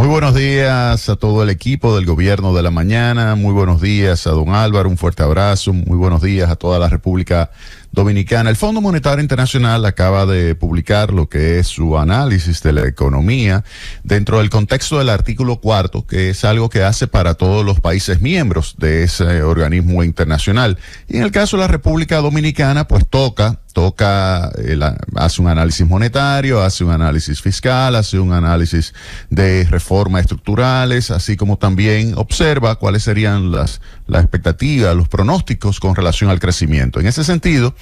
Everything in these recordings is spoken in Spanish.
Muy buenos días a todo el equipo del Gobierno de la Mañana, muy buenos días a don Álvaro, un fuerte abrazo, muy buenos días a toda la República Dominicana. El Fondo Monetario Internacional acaba de publicar lo que es su análisis de la economía dentro del contexto del artículo 4, que es algo que hace para todos los países miembros de ese organismo internacional. Y en el caso de la República Dominicana, pues hace un análisis monetario, hace un análisis fiscal, hace un análisis de reformas estructurales, así como también observa cuáles serían las expectativas, los pronósticos con relación al crecimiento. En ese sentido,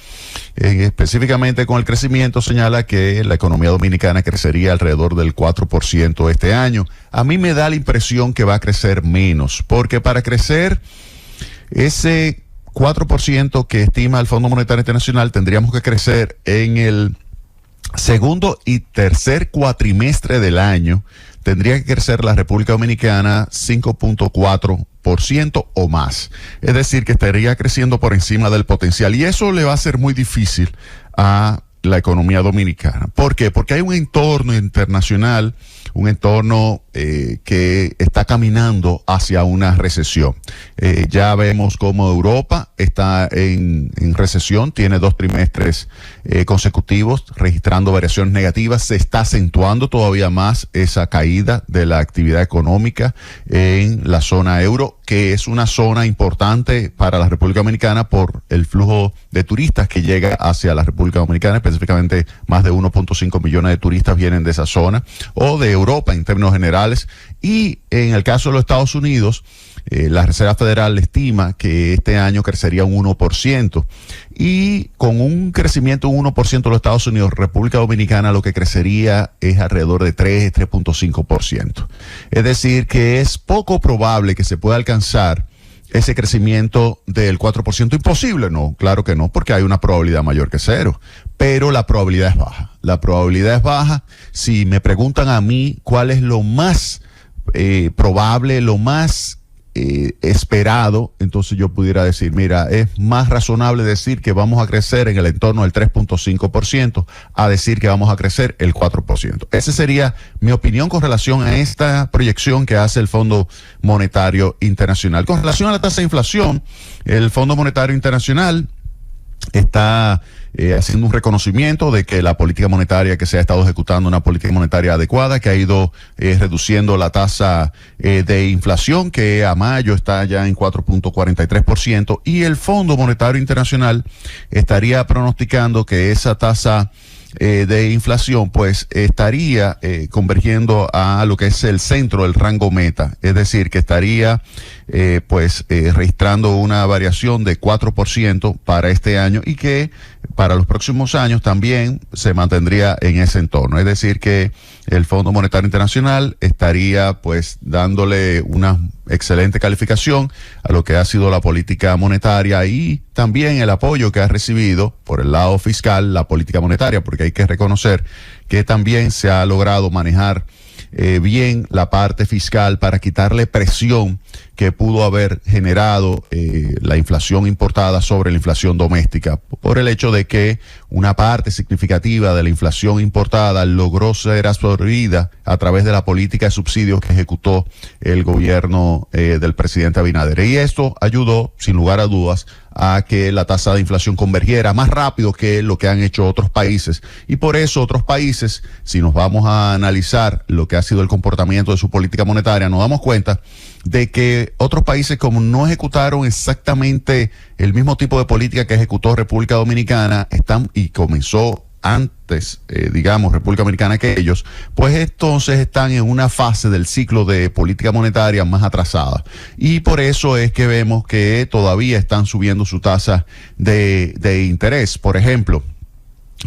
específicamente con el crecimiento, señala que la economía dominicana crecería alrededor del 4% este año. A mí me da la impresión que va a crecer menos, porque para crecer ese 4% que estima el Fondo Monetario Internacional, tendríamos que crecer en el segundo y tercer cuatrimestre del año. Tendría que crecer la República Dominicana 5.4% o más. Es decir, que estaría creciendo por encima del potencial. Y eso le va a ser muy difícil a la economía dominicana. ¿Por qué? Porque hay un entorno internacional, un entorno que está caminando hacia una recesión. Ya vemos cómo Europa está en recesión, tiene 2 trimestres consecutivos registrando variaciones negativas. Se está acentuando todavía más esa caída de la actividad económica en la zona euro, que es una zona importante para la República Dominicana por el flujo de turistas que llega hacia la República Dominicana. Específicamente más de 1.5 millones de turistas vienen de esa zona o de Europa en términos generales. Y en el caso de los Estados Unidos, la Reserva Federal estima que este año crecería un 1%. Y con un crecimiento de un 1% de los Estados Unidos, República Dominicana lo que crecería es alrededor de 3.5%. Es decir, que es poco probable que se pueda alcanzar ese crecimiento del 4%. ¿Imposible? No, claro que no, porque hay una probabilidad mayor que cero. Pero la probabilidad es baja. La probabilidad es baja. Si me preguntan a mí cuál es lo más probable, lo más esperado, entonces yo pudiera decir, mira, es más razonable decir que vamos a crecer en el entorno del 3.5% a decir que vamos a crecer el 4%. Esa sería mi opinión con relación a esta proyección que hace el Fondo Monetario Internacional. Con relación a la tasa de inflación, el Fondo Monetario Internacional está haciendo un reconocimiento de que la política monetaria que se ha estado ejecutando, una política monetaria adecuada, que ha ido reduciendo la tasa de inflación, que a mayo está ya en 4.43%, y el Fondo Monetario Internacional estaría pronosticando que esa tasa de inflación pues estaría convergiendo a lo que es el centro del rango meta, es decir, que estaría registrando una variación de 4% para este año y que para los próximos años también se mantendría en ese entorno. Es decir, que el Fondo Monetario Internacional estaría pues dándole una excelente calificación a lo que ha sido la política monetaria y también el apoyo que ha recibido por el lado fiscal la política monetaria, porque hay que reconocer que también se ha logrado manejar bien la parte fiscal para quitarle presión que pudo haber generado la inflación importada sobre la inflación doméstica, por el hecho de que una parte significativa de la inflación importada logró ser absorbida a través de la política de subsidios que ejecutó el gobierno del presidente Abinader. Y esto ayudó, sin lugar a dudas, a que la tasa de inflación convergiera más rápido que lo que han hecho otros países. Y por eso otros países, si nos vamos a analizar lo que ha sido el comportamiento de su política monetaria, nos damos cuenta de que otros países, como no ejecutaron exactamente el mismo tipo de política que ejecutó República Dominicana, y comenzó antes, República Dominicana que ellos, pues entonces están en una fase del ciclo de política monetaria más atrasada. Y por eso es que vemos que todavía están subiendo su tasa de interés. Por ejemplo,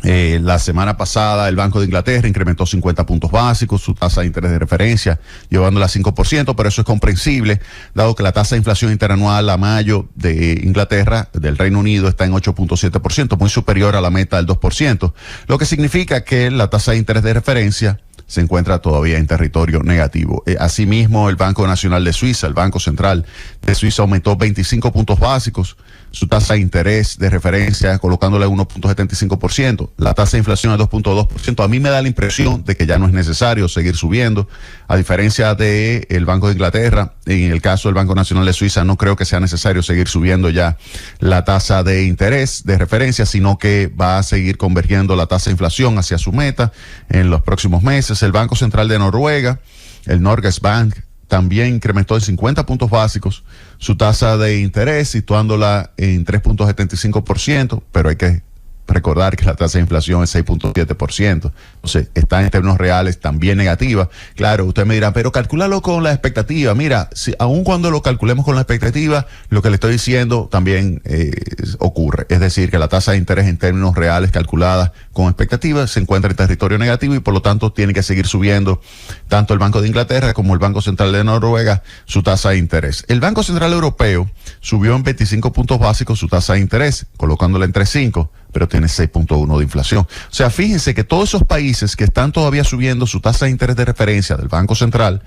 la semana pasada el Banco de Inglaterra incrementó 50 puntos básicos su tasa de interés de referencia, llevándola a 5%, pero eso es comprensible, dado que la tasa de inflación interanual a mayo de Inglaterra, del Reino Unido, está en 8.7%, muy superior a la meta del 2%, lo que significa que la tasa de interés de referencia se encuentra todavía en territorio negativo. Asimismo, el Banco Nacional de Suiza, el Banco Central de Suiza, aumentó 25 puntos básicos su tasa de interés de referencia, colocándole 1.75%. La tasa de inflación es 2.2%. A mí me da la impresión de que ya no es necesario seguir subiendo. A diferencia del Banco de Inglaterra, en el caso del Banco Nacional de Suiza, no creo que sea necesario seguir subiendo ya la tasa de interés de referencia, sino que va a seguir convergiendo la tasa de inflación hacia su meta en los próximos meses. El Banco Central de Noruega, el Norges Bank, también incrementó en 50 puntos básicos su tasa de interés, situándola en 3.75%, pero hay que recordar que la tasa de inflación es 6.7%. Entonces, está en términos reales también negativa. Claro, usted me dirá, pero calcúlalo con la expectativa. Mira, aun cuando lo calculemos con la expectativa, lo que le estoy diciendo también ocurre. Es decir, que la tasa de interés en términos reales calculada con expectativa se encuentra en territorio negativo y por lo tanto tiene que seguir subiendo tanto el Banco de Inglaterra como el Banco Central de Noruega su tasa de interés. El Banco Central Europeo subió en 25 puntos básicos su tasa de interés, colocándola en 3.5, pero tiene 6.1 de inflación. O sea, fíjense que todos esos países que están todavía subiendo su tasa de interés de referencia del Banco Central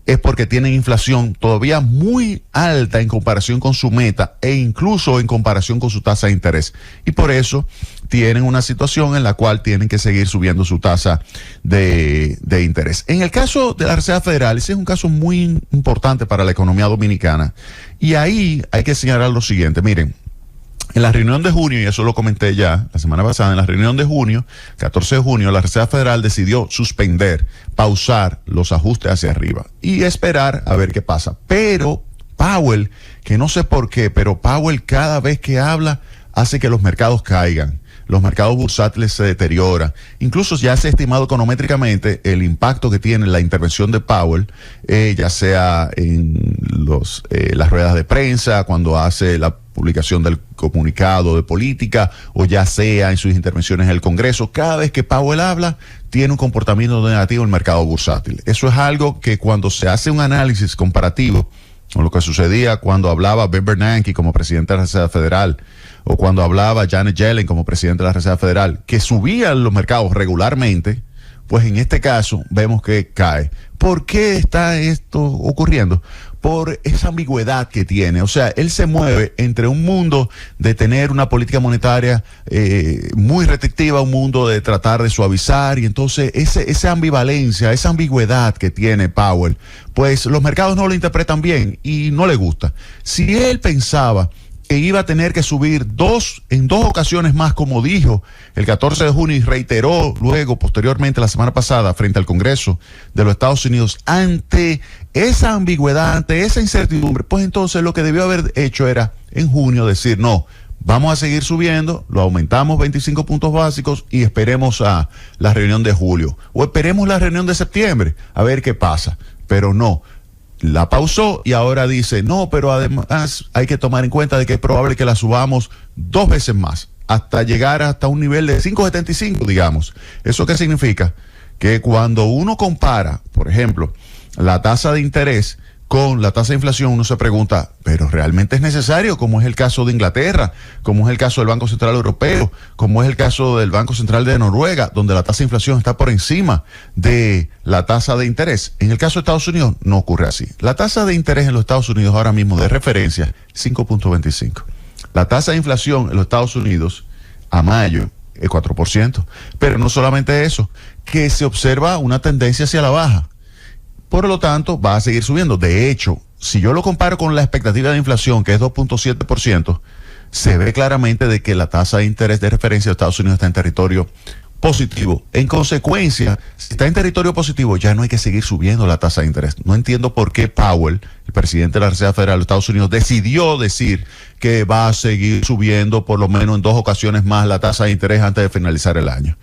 es porque tienen inflación todavía muy alta en comparación con su meta e incluso en comparación con su tasa de interés. Y por eso tienen una situación en la cual tienen que seguir subiendo su tasa de interés. En el caso de la Reserva Federal, ese es un caso muy importante para la economía dominicana. Y ahí hay que señalar lo siguiente, miren. En la reunión de junio, y eso lo comenté ya la semana pasada, en la reunión de junio, 14 de junio, la Reserva Federal decidió suspender, pausar los ajustes hacia arriba y esperar a ver qué pasa. Pero Powell, que no sé por qué, pero Powell cada vez que habla hace que los mercados caigan. Los mercados bursátiles se deterioran. Incluso ya se ha estimado econométricamente el impacto que tiene la intervención de Powell, ya sea en las ruedas de prensa, cuando hace la publicación del comunicado de política, o ya sea en sus intervenciones en el Congreso. Cada vez que Powell habla, tiene un comportamiento negativo en el mercado bursátil. Eso es algo que cuando se hace un análisis comparativo con lo que sucedía cuando hablaba Ben Bernanke como presidente de la Reserva Federal, o cuando hablaba Janet Yellen como presidente de la Reserva Federal, que subían los mercados regularmente, pues en este caso vemos que cae. ¿Por qué está esto ocurriendo? Por esa ambigüedad que tiene. O sea, él se mueve entre un mundo de tener una política monetaria muy restrictiva, un mundo de tratar de suavizar, y entonces esa ambivalencia, esa ambigüedad que tiene Powell, pues los mercados no lo interpretan bien y no le gusta. Si él pensaba que iba a tener que subir en dos ocasiones más, como dijo el 14 de junio y reiteró luego, posteriormente, la semana pasada, frente al Congreso de los Estados Unidos, ante esa ambigüedad, ante esa incertidumbre, pues entonces lo que debió haber hecho era, en junio, decir, no, vamos a seguir subiendo, lo aumentamos 25 puntos básicos y esperemos a la reunión de julio, o esperemos la reunión de septiembre, a ver qué pasa, pero no. La pausó y ahora dice, no, pero además hay que tomar en cuenta de que es probable que la subamos 2 veces más, hasta llegar hasta un nivel de 5.75, digamos. ¿Eso qué significa? Que cuando uno compara, por ejemplo, la tasa de interés con la tasa de inflación, uno se pregunta, ¿pero realmente es necesario? Como es el caso de Inglaterra, como es el caso del Banco Central Europeo, como es el caso del Banco Central de Noruega, donde la tasa de inflación está por encima de la tasa de interés. En el caso de Estados Unidos no ocurre así. La tasa de interés en los Estados Unidos ahora mismo de referencia, 5.25. La tasa de inflación en los Estados Unidos a mayo es 4%. Pero no solamente eso, que se observa una tendencia hacia la baja. Por lo tanto, va a seguir subiendo. De hecho, si yo lo comparo con la expectativa de inflación, que es 2.7%, se ve claramente de que la tasa de interés de referencia de Estados Unidos está en territorio positivo. En consecuencia, si está en territorio positivo, ya no hay que seguir subiendo la tasa de interés. No entiendo por qué Powell, el presidente de la Reserva Federal de los Estados Unidos, decidió decir que va a seguir subiendo por lo menos en 2 ocasiones más la tasa de interés antes de finalizar el año.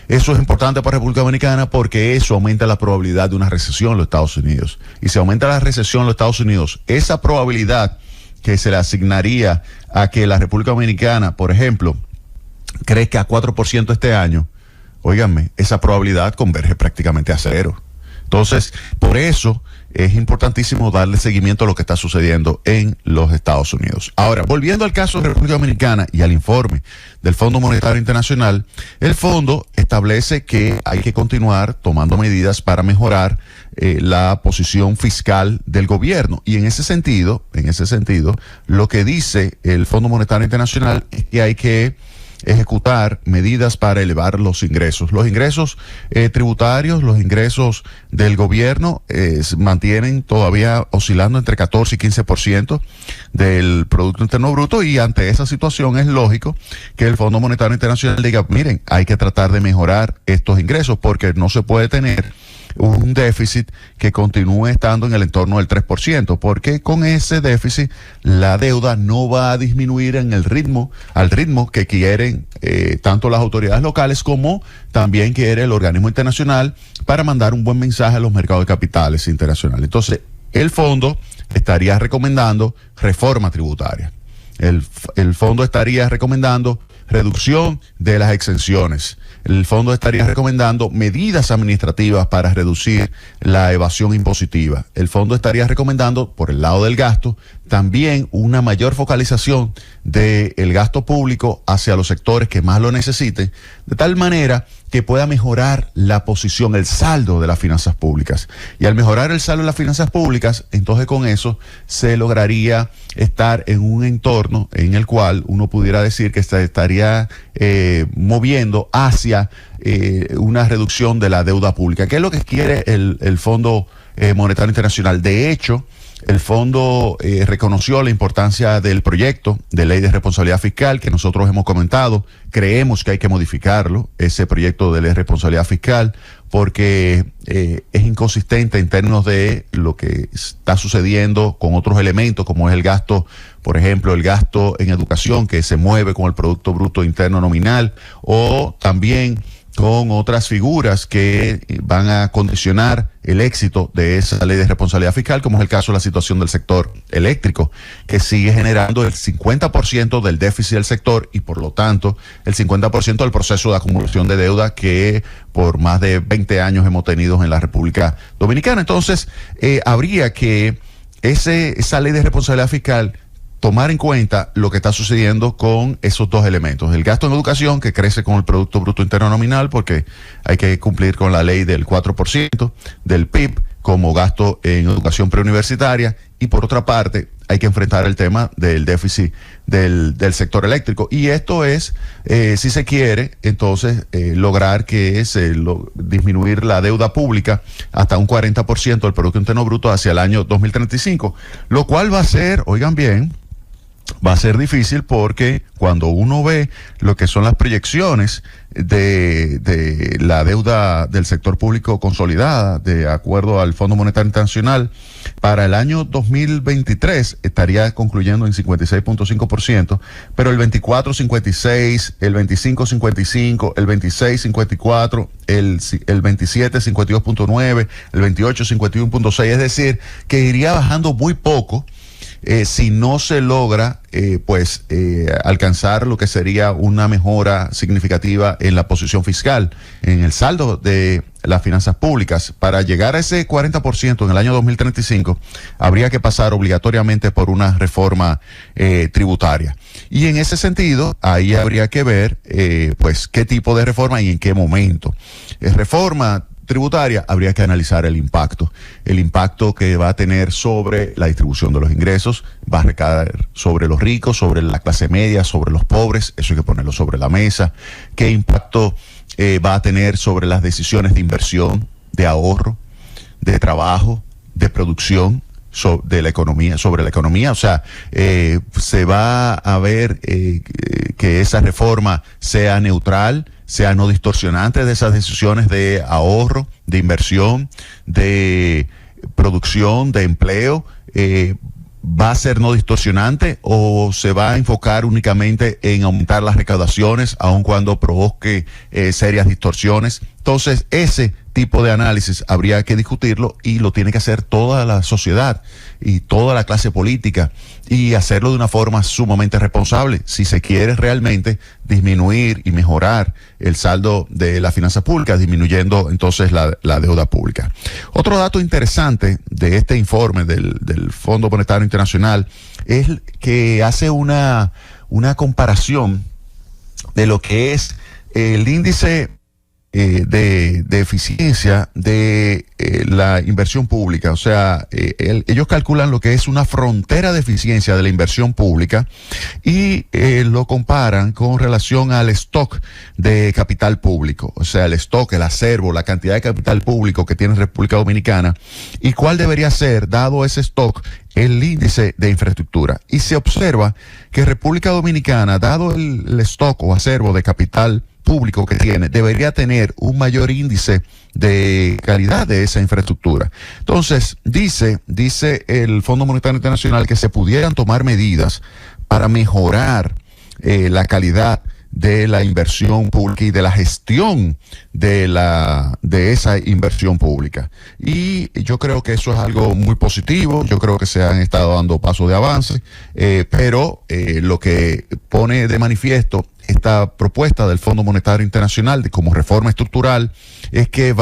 Eso es importante para República Dominicana porque eso aumenta la probabilidad de una recesión en los Estados Unidos. Y si aumenta la recesión en los Estados Unidos, esa probabilidad que se le asignaría a que la República Dominicana, por ejemplo, crezca a 4% este año, óiganme, esa probabilidad converge prácticamente a 0. Entonces, por eso es importantísimo darle seguimiento a lo que está sucediendo en los Estados Unidos. Ahora, volviendo al caso de República Dominicana y al informe del Fondo Monetario Internacional, el fondo establece que hay que continuar tomando medidas para mejorar la posición fiscal del gobierno. Y en ese sentido, lo que dice el Fondo Monetario Internacional es que hay que ejecutar medidas para elevar los ingresos. Los ingresos tributarios, los ingresos del gobierno se mantienen todavía oscilando entre 14 y 15% del Producto Interno Bruto, y ante esa situación es lógico que el Fondo Monetario Internacional diga, miren, hay que tratar de mejorar estos ingresos porque no se puede tener un déficit que continúe estando en el entorno del 3%, porque con ese déficit la deuda no va a disminuir en el ritmo, al ritmo que quieren tanto las autoridades locales como también quiere el organismo internacional para mandar un buen mensaje a los mercados de capitales internacionales. Entonces, el fondo estaría recomendando reforma tributaria. El fondo estaría recomendando reducción de las exenciones. El fondo estaría recomendando medidas administrativas para reducir la evasión impositiva. El fondo estaría recomendando, por el lado del gasto, también una mayor focalización del gasto público hacia los sectores que más lo necesiten, de tal manera que pueda mejorar la posición, el saldo de las finanzas públicas. Y al mejorar el saldo de las finanzas públicas, entonces con eso se lograría estar en un entorno en el cual uno pudiera decir que se estaría moviendo hacia una reducción de la deuda pública, que es lo que quiere el Fondo Monetario Internacional. De hecho, el fondo reconoció la importancia del proyecto de ley de responsabilidad fiscal que nosotros hemos comentado. Creemos que hay que modificarlo, ese proyecto de ley de responsabilidad fiscal, porque es inconsistente en términos de lo que está sucediendo con otros elementos, como es el gasto, por ejemplo, el gasto en educación que se mueve con el Producto Bruto Interno Nominal, o también con otras figuras que van a condicionar el éxito de esa ley de responsabilidad fiscal, como es el caso de la situación del sector eléctrico, que sigue generando el 50% del déficit del sector y por lo tanto el 50% del proceso de acumulación de deuda que por más de 20 años hemos tenido en la República Dominicana. Entonces, habría que esa ley de responsabilidad fiscal tomar en cuenta lo que está sucediendo con esos dos elementos. El gasto en educación, que crece con el Producto Bruto Interno Nominal, porque hay que cumplir con la ley del 4% del PIB como gasto en educación preuniversitaria, y por otra parte hay que enfrentar el tema del déficit del sector eléctrico. Y esto es, si se quiere, entonces lograr que disminuir la deuda pública hasta un 40% del Producto Interno Bruto hacia el año 2035, lo cual va a ser, oigan bien, va a ser difícil, porque cuando uno ve lo que son las proyecciones de la deuda del sector público consolidada, de acuerdo al Fondo Monetario Internacional, para el año 2023 estaría concluyendo en 56.5%, pero el 24, 56, el 25, 55, el 26, 54, el 27, 52.9, el 28, 51.6, es decir, que iría bajando muy poco si no se logra alcanzar lo que sería una mejora significativa en la posición fiscal, en el saldo de las finanzas públicas. Para llegar a ese 40% en el año 2035, habría que pasar obligatoriamente por una reforma tributaria. Y en ese sentido, ahí habría que ver qué tipo de reforma y en qué momento. Reforma tributaria, habría que analizar el impacto que va a tener sobre la distribución de los ingresos, va a recaer sobre los ricos, sobre la clase media, sobre los pobres, eso hay que ponerlo sobre la mesa. ¿Qué impacto va a tener sobre las decisiones de inversión, de ahorro, de trabajo, de producción, sobre la economía? O sea, se va a ver que esa reforma sea neutral, sea no distorsionante de esas decisiones de ahorro, de inversión, de producción, de empleo. ¿Va a ser no distorsionante o se va a enfocar únicamente en aumentar las recaudaciones, aun cuando provoque serias distorsiones? Entonces, ese tipo de análisis habría que discutirlo y lo tiene que hacer toda la sociedad y toda la clase política y hacerlo de una forma sumamente responsable si se quiere realmente disminuir y mejorar el saldo de las finanzas públicas, disminuyendo entonces la deuda pública. Otro dato interesante de este informe del Fondo Monetario Internacional es que hace una comparación de lo que es el índice de eficiencia de la inversión pública. O sea, ellos calculan lo que es una frontera de eficiencia de la inversión pública y lo comparan con relación al stock de capital público. O sea, el stock, el acervo, la cantidad de capital público que tiene República Dominicana y cuál debería ser, dado ese stock, el índice de infraestructura. Y se observa que República Dominicana, dado el stock o acervo de capital público que tiene, debería tener un mayor índice de calidad de esa infraestructura. Entonces, dice el Fondo Monetario Internacional que se pudieran tomar medidas para mejorar la calidad de la inversión pública y de la gestión de esa inversión pública. Y yo creo que eso es algo muy positivo. Yo creo que se han estado dando pasos de avance, pero lo que pone de manifiesto esta propuesta del Fondo Monetario Internacional como reforma estructural es que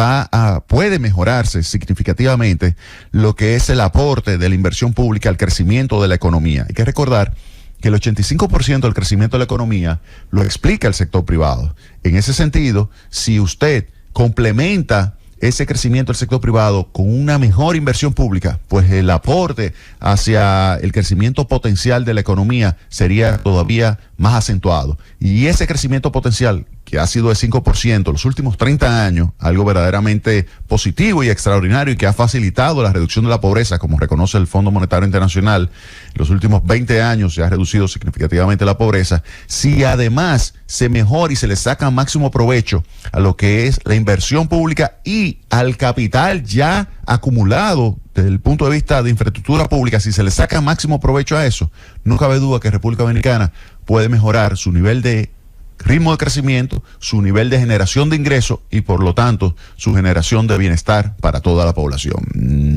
puede mejorarse significativamente lo que es el aporte de la inversión pública al crecimiento de la economía. Hay que recordar que el 85% del crecimiento de la economía lo explica el sector privado. En ese sentido, si usted complementa ese crecimiento del sector privado con una mejor inversión pública, pues el aporte hacia el crecimiento potencial de la economía sería todavía más acentuado. Y ese crecimiento potencial, que ha sido de 5% los últimos 30 años, algo verdaderamente positivo y extraordinario y que ha facilitado la reducción de la pobreza, como reconoce el Fondo Monetario Internacional, en los últimos 20 años se ha reducido significativamente la pobreza. Si además se mejora y se le saca máximo provecho a lo que es la inversión pública y al capital ya acumulado desde el punto de vista de infraestructura pública, si se le saca máximo provecho a eso, no cabe duda que República Dominicana puede mejorar su nivel de ritmo de crecimiento, su nivel de generación de ingresos y por lo tanto su generación de bienestar para toda la población.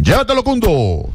¡Llévatelo, Cundo!